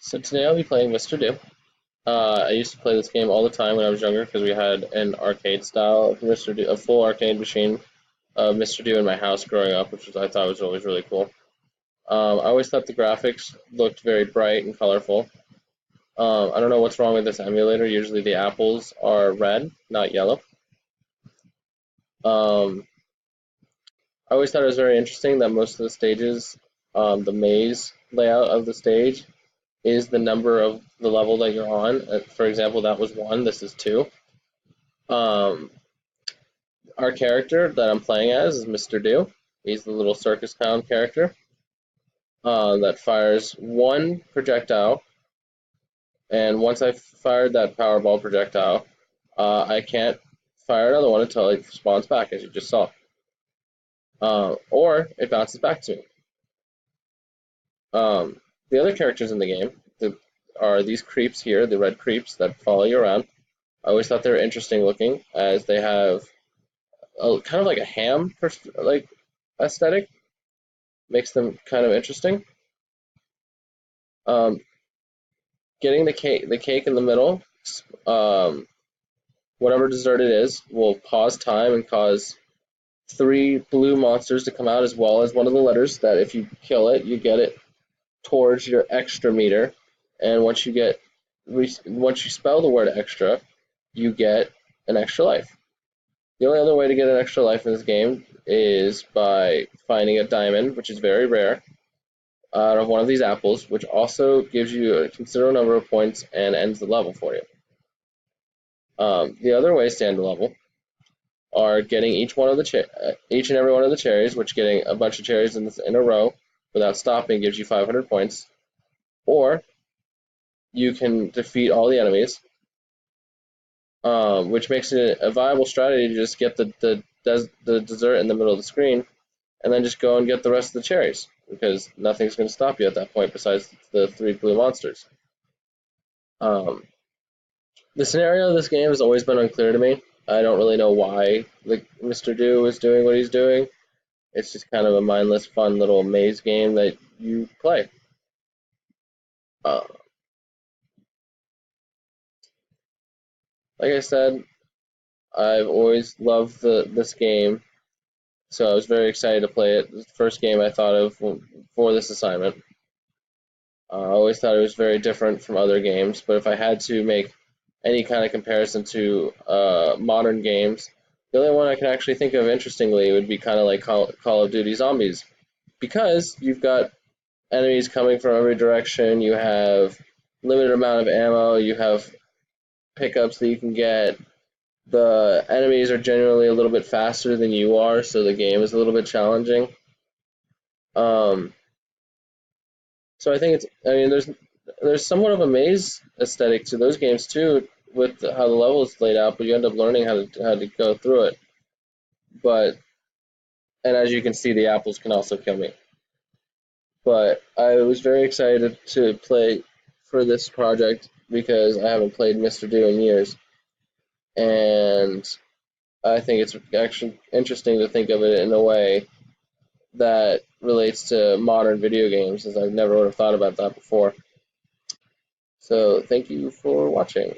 So today I'll be playing Mr.Do. I used to play this game all the time when I was younger because we had an arcade style of Mr.Do, a full arcade machine of Mr.Do in my house growing up, which I thought was always really cool. I always thought the graphics looked very bright and colorful. I don't know what's wrong with this emulator. Usually the apples are red, not yellow. I always thought it was very interesting that most of the stages, the maze layout of the stage is the number of the level that you're on. For example, that was 1, this is 2. Um, our character that I'm playing as is Mr.Do. He's the little circus clown character that fires one projectile, and once I've fired that Powerball projectile, I can't fire another one until it spawns back, as you just saw. Or it bounces back to me. The other characters in the game are these creeps here, the red creeps that follow you around. I always thought they were interesting looking, as they have kind of like a ham like aesthetic, makes them kind of interesting. Um, Getting the cake in the middle, whatever dessert it is, will pause time and cause 3 blue monsters to come out, as well as one of the letters that if you kill it, you get it towards your extra meter. And once you spell the word extra, you get an extra life. The only other way to get an extra life in this game is by finding a diamond, which is very rare, out of one of these apples, which also gives you a considerable number of points and ends the level for you. The other ways to end the level are getting each and every one of the cherries, which getting a bunch of cherries in a row without stopping gives you 500 points, or you can defeat all the enemies, which makes it a viable strategy to just get the dessert in the middle of the screen, and then just go and get the rest of the cherries, because nothing's going to stop you at that point besides the 3 blue monsters. The scenario of this game has always been unclear to me. I don't really know why Mr.Do is doing what he's doing. It's just kind of a mindless, fun little maze game that you play. Like I said, I've always loved this game, so I was very excited to play it. The first game I thought of for this assignment. I always thought it was very different from other games, but if I had to make any kind of comparison to modern games, the only one I can actually think of interestingly would be kind of like Call of Duty Zombies, because you've got enemies coming from every direction, you have limited amount of ammo, you have pickups that you can get. The enemies are generally a little bit faster than you are, so the game is a little bit challenging. So I think there's somewhat of a maze aesthetic to those games too, with how the level is laid out, but you end up learning how to go through it. And as you can see, the apples can also kill me. But I was very excited to play for this project because I haven't played Mr.Do in years, and I think it's actually interesting to think of it in a way that relates to modern video games, as I never would have thought about that before. So thank you for watching.